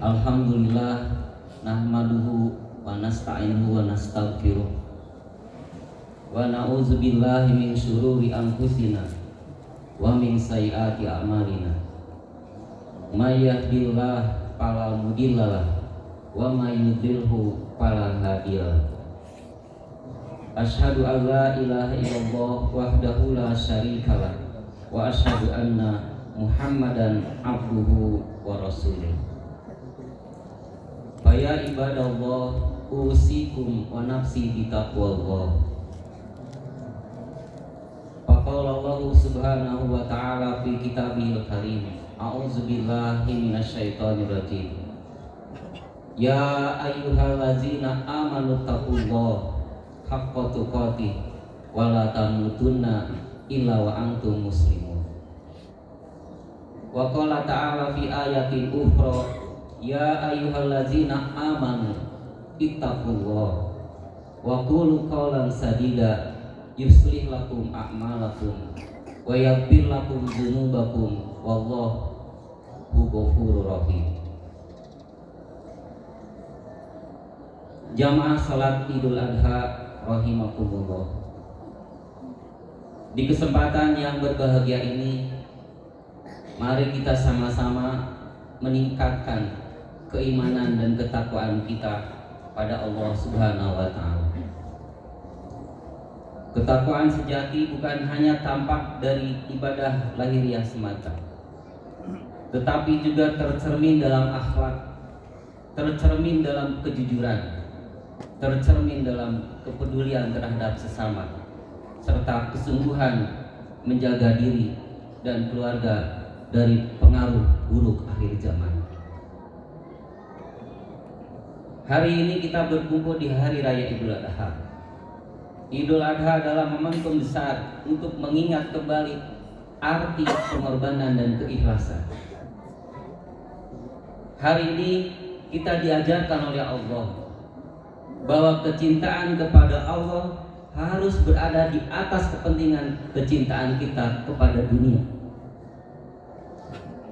Alhamdulillah nahmaduhu wa nasta'inuhu wa nastaghfiruh wa na'udzu billahi min syururi anfusina wa min sayyiati a'malina. May yahdihillahu fala mudhillalah wa may yudhlilhu fala hadiyalah. Asyhadu an la ilaha illallah wahdahu la syarikalah wa asyhadu anna Muhammadan abduhu wa rasuluh. Ya ibadallah, usikum wa nafsi bitaqwallah. Faqala Allah subhanahu wa ta'ala fi kitabihil karim, a'udzubillahi minasyaitonir rajim. Ya ayyuhallazina amanu taqullaha haqqa tuqatih wa la tamutunna illa wa antum muslimun. Wa qala ta'ala fi ayatin ukhra, ya ayyuhallazina amanu ittaqullaha wa qulu qawlan sadida yuslih lakum a'malakum wa yaghfir lakum dzunubakum wallahu ghafurur rahim. Jamaah salat Idul Adha rahimakumullah. Di kesempatan yang berbahagia ini, mari kita sama-sama meningkatkan keimanan dan ketakwaan kita pada Allah Subhanahu wa ta'ala. Ketakwaan sejati bukan hanya tampak dari ibadah lahiriah semata, tetapi juga tercermin dalam akhlak, tercermin dalam kejujuran, tercermin dalam kepedulian terhadap sesama, serta kesungguhan menjaga diri dan keluarga dari pengaruh buruk akhir zaman. Hari ini kita berkumpul di hari raya Idul Adha. Idul Adha adalah momentum besar untuk mengingat kembali arti pengorbanan dan keikhlasan. Hari ini kita diajarkan oleh Allah bahwa kecintaan kepada Allah harus berada di atas kepentingan kecintaan kita kepada dunia.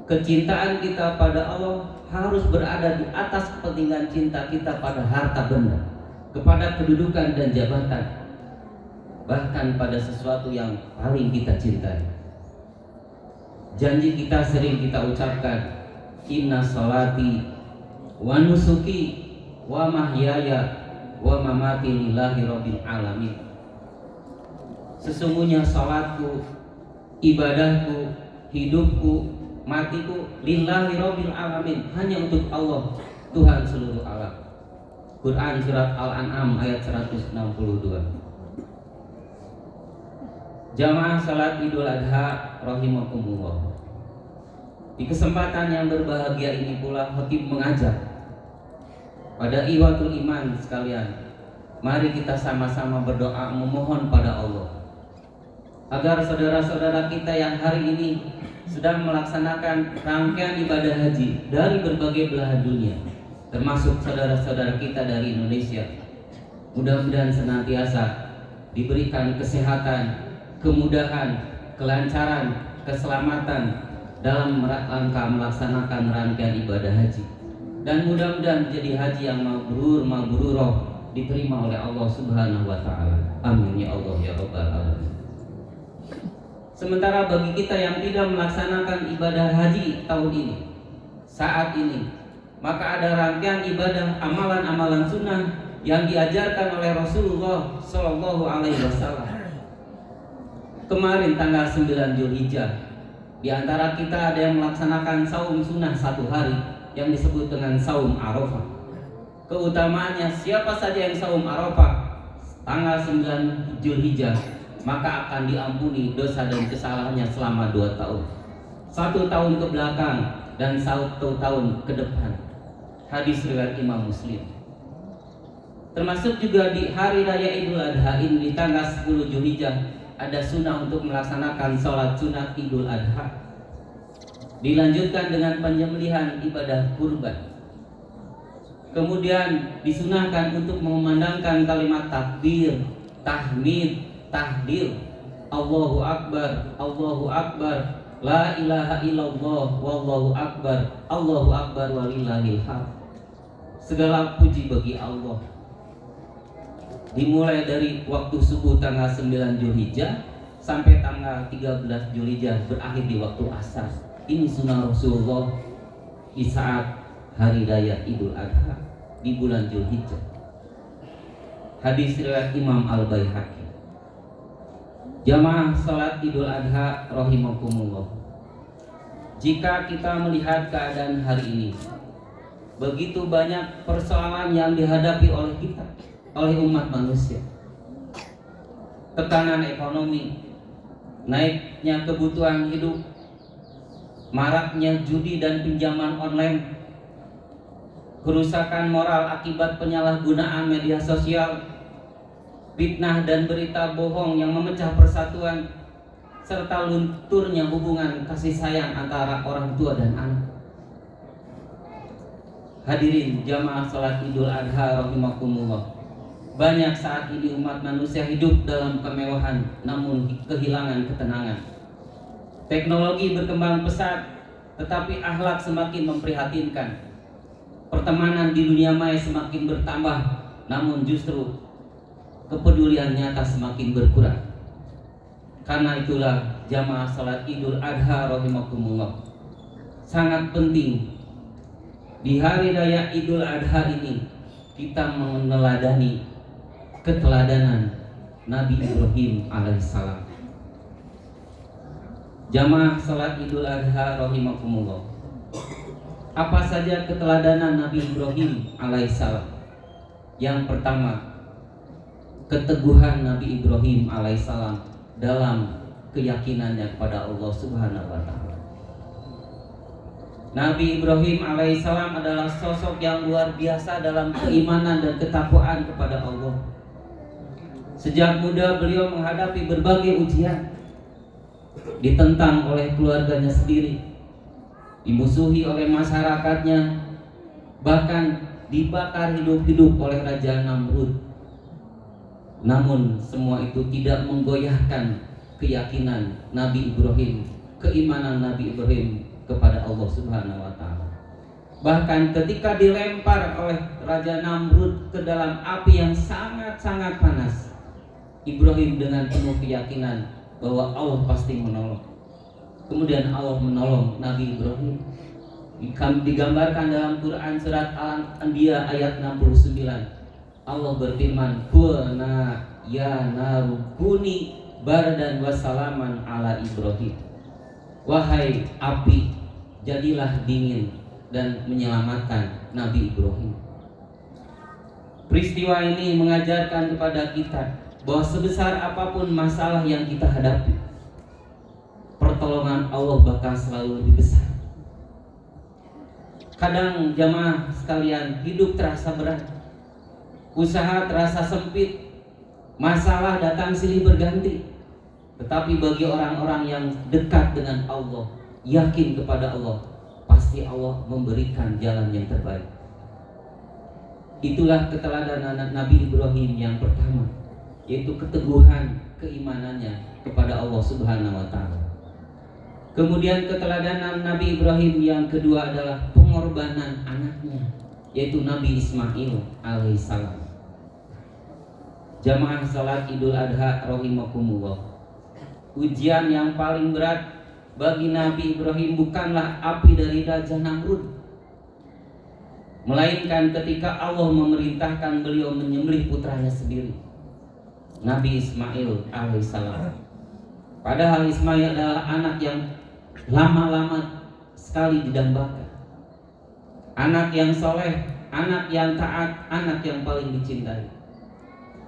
Kecintaan kita pada Allah harus berada di atas kepentingan cinta kita pada harta benda, kepada kedudukan dan jabatan, bahkan pada sesuatu yang paling kita cintai. Janji kita sering kita ucapkan, inna sholati wa nusuki wa mahyaya wa mamati lillahi rabbil alamin. Sesungguhnya salatku, ibadahku, hidupku, matiku lillahi rabbil alamin, hanya untuk Allah, Tuhan seluruh alam. Quran surat Al-An'am ayat 162. Jamaah salat Idul Adha rahimakumullah. Di kesempatan yang berbahagia ini pula khatib mengajak pada ikhwatul iman sekalian, mari kita sama-sama berdoa memohon pada Allah agar saudara-saudara kita yang hari ini sedang melaksanakan rangkaian ibadah haji dari berbagai belahan dunia, termasuk saudara-saudara kita dari Indonesia, mudah-mudahan senantiasa diberikan kesehatan, kemudahan, kelancaran, keselamatan dalam rangka melaksanakan rangkaian ibadah haji, dan mudah-mudahan menjadi haji yang mabrur, diterima oleh Allah Subhanahu wa ta'ala. Amin ya Allah ya Rabbal alamin. Sementara bagi kita yang tidak melaksanakan ibadah haji tahun ini, saat ini, maka ada rangkaian ibadah amalan-amalan sunnah yang diajarkan oleh Rasulullah Shallallahu Alaihi Wasallam. Kemarin tanggal 9 Zulhijjah, di antara kita ada yang melaksanakan saum sunnah 1 hari yang disebut dengan saum Arafah. Keutamaannya, siapa saja yang saum Arafah tanggal 9 Zulhijjah, maka akan diampuni dosa dan kesalahannya selama 2 tahun, 1 tahun ke belakang dan 1 tahun ke depan. Hadis riwayat Imam Muslim. Termasuk juga di hari raya Idul Adha ini, di tanggal 10 Zulhijjah, ada sunnah untuk melaksanakan sholat sunat Idul Adha. Dilanjutkan dengan penyembelihan ibadah kurban. Kemudian disunahkan untuk mengumandangkan kalimat takbir, tahmid, tahlil, Allahu Akbar, Allahu Akbar, La ilaha illallah wallahu akbar, Allahu akbar walillahil hamd. Segala puji bagi Allah. Dimulai dari waktu subuh tanggal 9 Zulhijjah sampai tanggal 13 Zulhijjah, berakhir di waktu asar. Ini sunnah Rasulullah di saat hari raya Idul Adha di bulan Zulhijjah. Hadis riwayat Imam Al-Baihaqi. Jamaah salat Idul Adha rahimakumullah. Jika kita melihat keadaan hari ini, begitu banyak persoalan yang dihadapi oleh kita, oleh umat manusia. Tekanan ekonomi, naiknya kebutuhan hidup, maraknya judi dan pinjaman online, kerusakan moral akibat penyalahgunaan media sosial, fitnah dan berita bohong yang memecah persatuan, serta lunturnya hubungan kasih sayang antara orang tua dan anak. Hadirin jamaah salat Idul Adha rahimakumullah. Banyak saat ini umat manusia hidup dalam kemewahan namun kehilangan ketenangan. Teknologi berkembang pesat tetapi akhlak semakin memprihatinkan. Pertemanan di dunia maya semakin bertambah namun justru kepedulian nyata semakin berkurang. Karena itulah jamaah salat Idul Adha rahimakumullah, sangat penting di hari raya Idul Adha ini kita meneladani keteladanan Nabi Ibrahim alaihissalam. Jamaah salat Idul Adha rahimakumullah, apa saja keteladanan Nabi Ibrahim alaihissalam? Yang pertama, keteguhan Nabi Ibrahim alaihissalam dalam keyakinannya kepada Allah Subhanahu wa taala. Nabi Ibrahim alaihissalam adalah sosok yang luar biasa dalam keimanan dan ketakwaan kepada Allah. Sejak muda beliau menghadapi berbagai ujian, ditentang oleh keluarganya sendiri, dimusuhi oleh masyarakatnya, bahkan dibakar hidup-hidup oleh Raja Namrud. Namun semua itu tidak menggoyahkan keyakinan Nabi Ibrahim, keimanan Nabi Ibrahim kepada Allah Subhanahu wa taala. Bahkan ketika dilempar oleh Raja Namrud ke dalam api yang sangat-sangat panas, Ibrahim dengan penuh keyakinan bahwa Allah pasti menolong. Kemudian Allah menolong Nabi Ibrahim. Digambarkan dalam Quran surat Al-Anbiya ayat 69. Allah berfirman, "Qulna ya naru kuni bardan wa salaman ala Ibrahim." Wahai api, jadilah dingin dan menyelamatkan Nabi Ibrahim. Peristiwa ini mengajarkan kepada kita bahwa sebesar apapun masalah yang kita hadapi, pertolongan Allah bakal selalu lebih besar. Kadang jamaah sekalian, hidup terasa berat, usaha terasa sempit, masalah datang silih berganti. Tetapi bagi orang-orang yang dekat dengan Allah, yakin kepada Allah, pasti Allah memberikan jalan yang terbaik. Itulah keteladanan Nabi Ibrahim yang pertama, yaitu keteguhan keimanannya kepada Allah Subhanahu wa taala. Kemudian keteladanan Nabi Ibrahim yang kedua adalah pengorbanan anaknya, yaitu Nabi Ismail alaihissalam. Jamaah salat Idul Adha rahimakumullah, ujian yang paling berat bagi Nabi Ibrahim bukanlah api dari Raja Namrud, melainkan ketika Allah memerintahkan beliau menyembelih putranya sendiri, Nabi Ismail alaihissalam. Padahal Ismail adalah anak yang lama-lama sekali didambakan, anak yang soleh, anak yang taat, anak yang paling dicintai.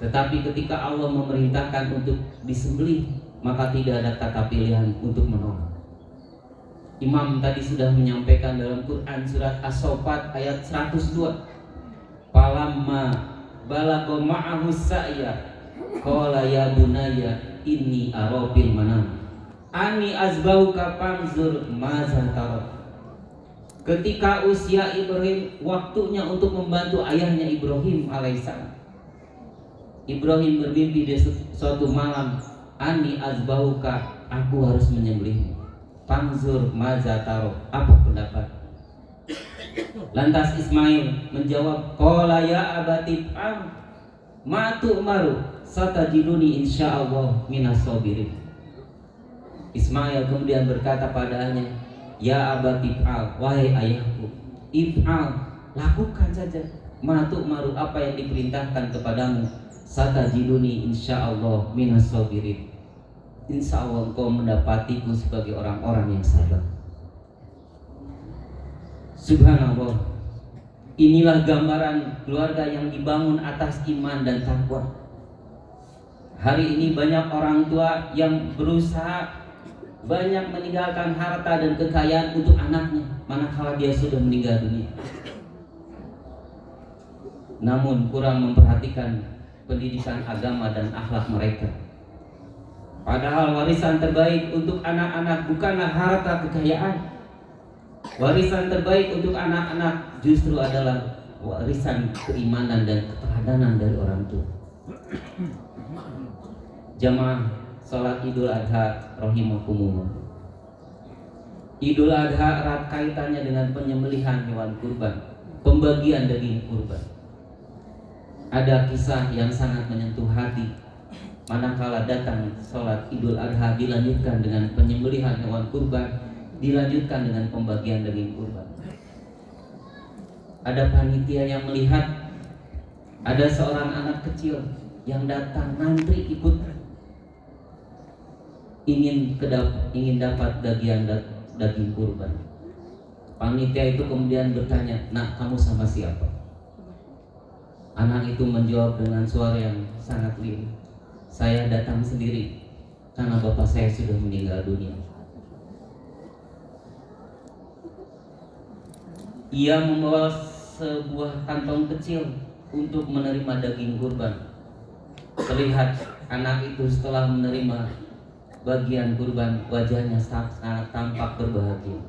Tetapi ketika Allah memerintahkan untuk disembelih, maka tidak ada kata pilihan untuk menolak. Imam tadi sudah menyampaikan dalam Quran surat As-Saffat ayat 102. Falamma balagha ma'ahu sa'ya qala ya bunayya inni ara fil manam ani azbauka fanzur madza tara. Ketika usia Ibrahim, waktunya untuk membantu ayahnya Ibrahim alaihissalam, Ibrahim bermimpi di suatu malam, ani azbauka, aku harus menyembelihmu. Fanzur maza taro, apa pendapat? Lantas Ismail menjawab, qala ya abati ma tu'maru satajiduni insyaallah minas sabirin. Ismail kemudian berkata padanya, ya abati wahai ayahku, if'al, lakukan saja, ma tu'maru, apa yang diperintahkan kepadamu, satajiduni insyaallah minas sabirin. Insyaallah engkau mendapatiku sebagai orang-orang yang sabar. Subhanallah. Inilah gambaran keluarga yang dibangun atas iman dan takwa. Hari ini banyak orang tua yang berusaha banyak meninggalkan harta dan kekayaan untuk anaknya manakala dia sudah meninggal dunia. Namun kurang memperhatikan pendidikan agama dan akhlak mereka. Padahal warisan terbaik untuk anak-anak bukanlah harta kekayaan. Warisan terbaik untuk anak-anak justru adalah warisan keimanan dan keteladanan dari orang tua. Jamaah salat Idul Adha rahimakumullah. Idul Adha erat kaitannya dengan penyembelihan hewan kurban, pembagian daging kurban. Ada kisah yang sangat menyentuh hati manakala datang salat Idul Adha dilanjutkan dengan penyembelihan hewan kurban, dilanjutkan dengan pembagian daging kurban. Ada panitia yang melihat ada seorang anak kecil yang datang ngantri ikut ingin dapat daging kurban. Panitia itu kemudian bertanya, "Nak, kamu sama siapa?" Anak itu menjawab dengan suara yang sangat lirih, "Saya datang sendiri karena bapak saya sudah meninggal dunia." Ia membawa sebuah kantong kecil untuk menerima daging kurban. Terlihat anak itu setelah menerima bagian kurban, wajahnya sangat tampak berbahagia.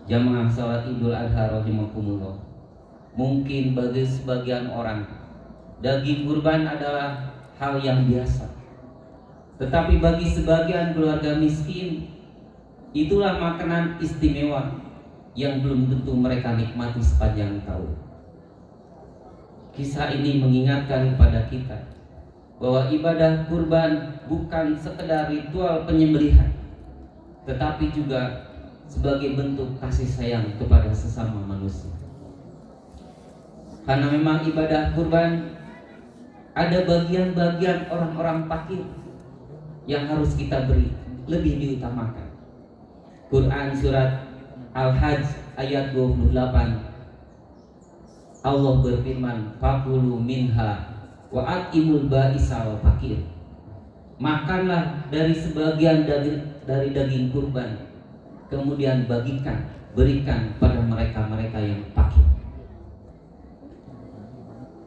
Jamaah salat Idul Adha rahimakumullah. Mungkin bagi sebagian orang daging kurban adalah hal yang biasa. Tetapi bagi sebagian keluarga miskin, itulah makanan istimewa yang belum tentu mereka nikmati sepanjang tahun. Kisah ini mengingatkan kepada kita bahwa ibadah kurban bukan sekedar ritual penyembelihan, tetapi juga sebagai bentuk kasih sayang kepada sesama manusia. Karena memang ibadah kurban ada bagian-bagian orang-orang fakir yang harus kita beri lebih diutamakan. Quran surat Al-Hajj ayat 28, Allah berfirman, "Fakulu minha wa at'imul ba'isa wal fakir." Makanlah dari sebagian dari daging kurban, kemudian berikan pada mereka-mereka yang fakir.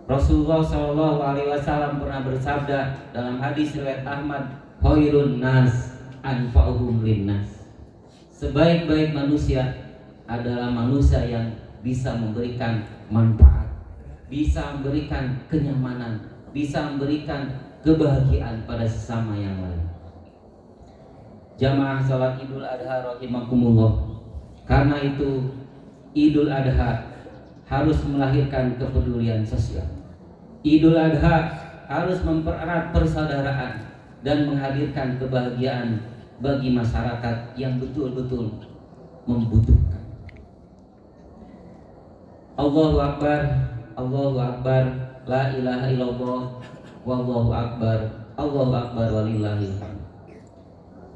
Rasulullah SAW pernah bersabda dalam hadis riwayat Ahmad, "Khairun nas anfa'uhum linnas." Sebaik-baik manusia adalah manusia yang bisa memberikan manfaat, bisa memberikan kenyamanan, bisa memberikan kebahagiaan pada sesama yang lain. Jamaah salat Idul Adha rahimakumullah. Karena itu Idul Adha harus melahirkan kepedulian sosial. Idul Adha harus mempererat persaudaraan dan menghadirkan kebahagiaan bagi masyarakat yang betul-betul membutuhkan. Allahu Akbar, Allahu Akbar, la ilaha illallah, wallahu akbar, Allahu Akbar walillahil hamd.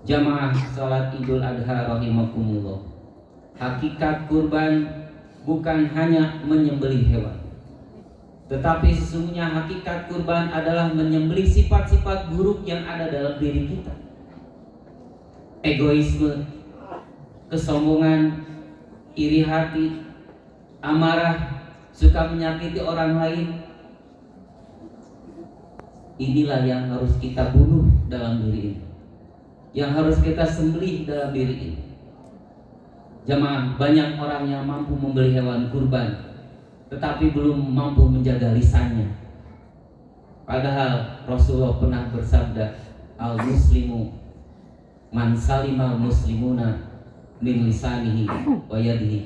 Jamaah salat Idul Adha rahimakumullah. Hakikat kurban bukan hanya menyembelih hewan, tetapi sesungguhnya hakikat kurban adalah menyembelih sifat-sifat buruk yang ada dalam diri kita. Egoisme, kesombongan, iri hati, amarah, suka menyakiti orang lain. Inilah yang harus kita bunuh dalam diri ini, yang harus kita sembelih dalam diri ini. Jamaah, banyak orang yang mampu membeli hewan kurban, tetapi belum mampu menjaga lisannya. Padahal Rasulullah pernah bersabda, "Al-muslimu man salimal muslimuna min lisanihi wa yadihi.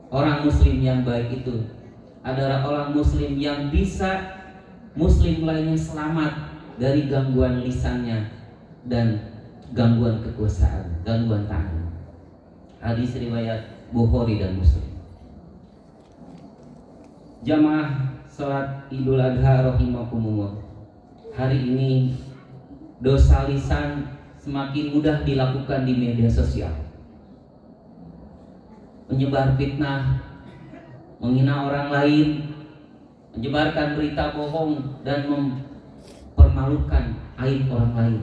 Orang muslim yang baik itu adalah orang muslim yang bisa muslim lainnya selamat dari gangguan lisannya dan gangguan kekuasaan, gangguan tangan. Hadis riwayat Bukhari dan Muslim. Jamaah salat Idul Adha rahimakumullah. Hari ini dosa lisan semakin mudah dilakukan di media sosial. Menyebar fitnah, menghina orang lain, menyebarkan berita bohong dan mempermalukan aib orang lain.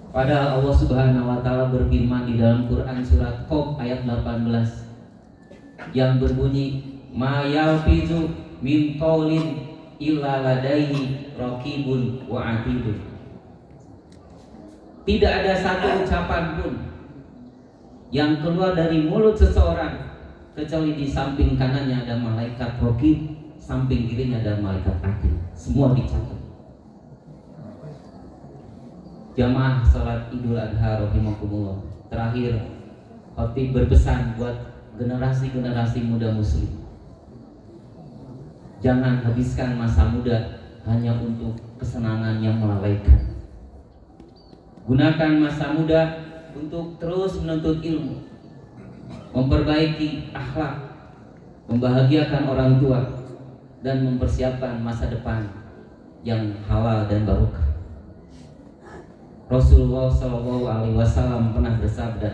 Padahal Allah Subhanahu wa taala berfirman di dalam Quran surat Qaf ayat 18 yang berbunyi, ma yalfizu min qaulin illa ladaihi raqibun wa atidun. Tidak ada satu ucapan pun yang keluar dari mulut seseorang kecuali di samping kanannya ada malaikat raqib, samping kirinya ada malaikat atid. Semua dicatat. Jamaah salat Idul Adha rahimakumullah. Terakhir, khatib berpesan buat generasi-generasi muda muslim. Jangan habiskan masa muda hanya untuk kesenangan yang melalaikan. Gunakan masa muda untuk terus menuntut ilmu, memperbaiki akhlak, membahagiakan orang tua, dan mempersiapkan masa depan yang halal dan barokah. Rasulullah SAW pernah bersabda,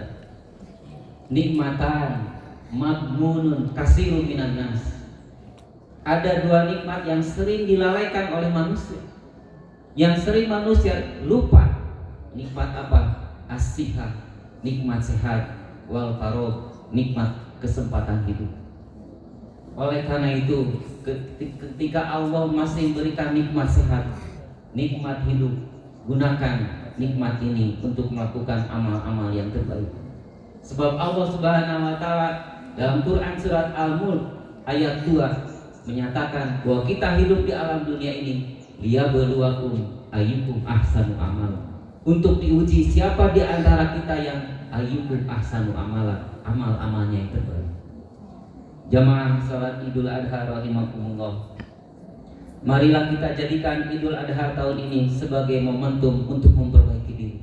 nikmatan madmunun kasirun minan nas. Ada dua nikmat yang sering dilalaikan oleh manusia, yang sering manusia lupa. Nikmat apa? As-sihat, nikmat sehat, wal faragh, nikmat kesempatan hidup. Oleh karena itu, ketika Allah masih memberikan nikmat sehat, nikmat hidup, gunakan nikmat ini untuk melakukan amal-amal yang terbaik. Sebab Allah Subhanahu wa taala dalam Quran surat Al-Mulk ayat 2 menyatakan bahwa kita hidup di alam dunia ini liyabluwakum ayyukum ahsanu amala. Untuk diuji siapa di antara kita yang ayyukum ahsanu amala, amal-amalnya yang terbaik. Jamaah salat Idul Adha rahimakumullah. Marilah kita jadikan Idul Adha tahun ini sebagai momentum untuk memperbaiki diri,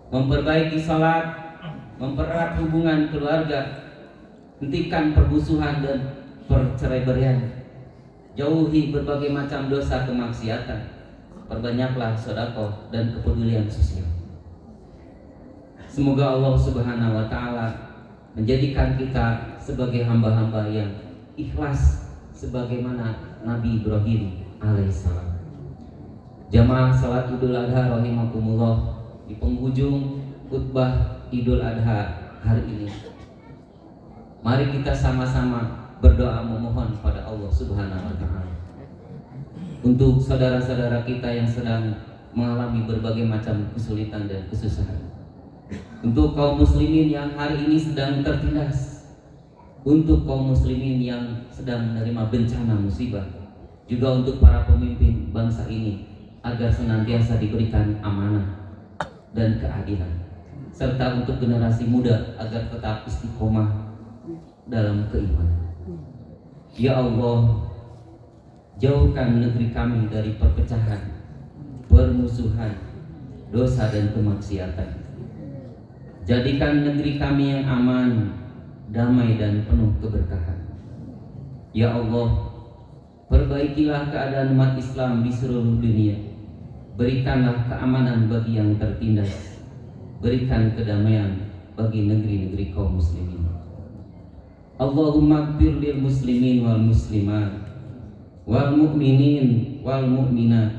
memperbaiki salat, mempererat hubungan keluarga, hentikan permusuhan dan perceraian, jauhi berbagai macam dosa kemaksiatan, perbanyaklah sedekah dan kepedulian sosial. Semoga Allah Subhanahu wa taala menjadikan kita sebagai hamba-hamba yang ikhlas sebagaimana Nabi Ibrahim alaihissalam. Jamaah salat Idul Adha rahimakumullah, di penghujung khutbah Idul Adha hari ini, mari kita sama-sama berdoa memohon pada Allah Subhanahu wa taala untuk saudara-saudara kita yang sedang mengalami berbagai macam kesulitan dan kesusahan, untuk kaum muslimin yang hari ini sedang tertindas, untuk kaum muslimin yang sedang menerima bencana musibah, juga untuk para pemimpin bangsa ini agar senantiasa diberikan amanah dan keadilan, serta untuk generasi muda agar tetap istiqomah dalam keimanan. Ya Allah, jauhkan negeri kami dari perpecahan, permusuhan, dosa dan kemaksiatan. Jadikan negeri kami yang aman, damai dan penuh keberkahan. Ya Allah, perbaikilah keadaan umat Islam di seluruh dunia. Berikanlah keamanan bagi yang tertindas. Berikan kedamaian bagi negeri-negeri kaum muslimin. Allahumma ighfir lil muslimin wal muslimat wal mu'minin wal mu'minat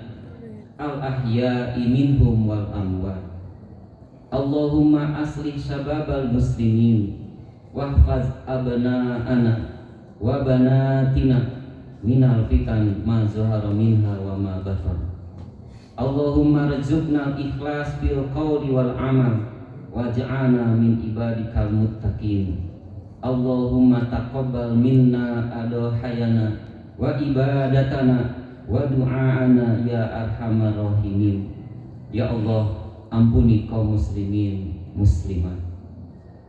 al ahya'i minhum wal amwat. Allahumma aslih syababal muslimin wahfaz abna'ana wa banatina minal fitan ma zahara minha wa ma batan. Allahumma rzuqna ikhlas bil qawli wal amal waj'alna min ibadikal muttaqin. Allahumma taqabbal minna adhayana wa ibadatana wa du'aana ya arhamar rahimin. Ya Allah, ampuni kaum muslimin muslimat.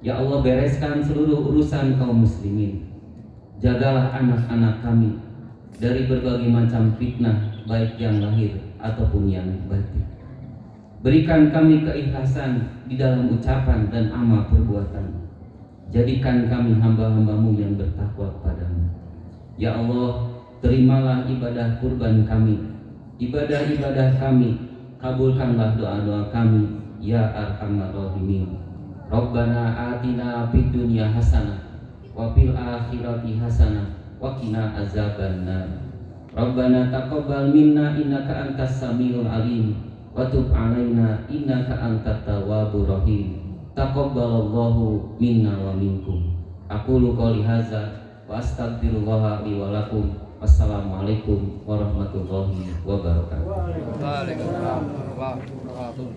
Ya Allah, bereskan seluruh urusan kaum muslimin. Jagalah anak-anak kami dari berbagai macam fitnah, baik yang lahir ataupun yang batin. Berikan kami keikhlasan di dalam ucapan dan amal perbuatan. Jadikan kami hamba-hambamu yang bertakwa kepadamu. Ya Allah, terimalah ibadah kurban kami, ibadah-ibadah kami. Kabulkanlah doa-doa kami, ya Arhamar Rahimin. Rabbana atina fid dunya hasanah wa fil akhirati hasanah wa qina azabannar. Rabbana taqabbal minna innaka antas samiul alim wa tub alaina innaka antat tawwabur rahim. Taqabbalallahu minna wa minkum. Aqulu qouli hadza wa astaghfirullah li wa lakum. Wassalamualaikum warahmatullahi wabarakatuh. Waalaikumsalam warahmatullahi wabarakatuh.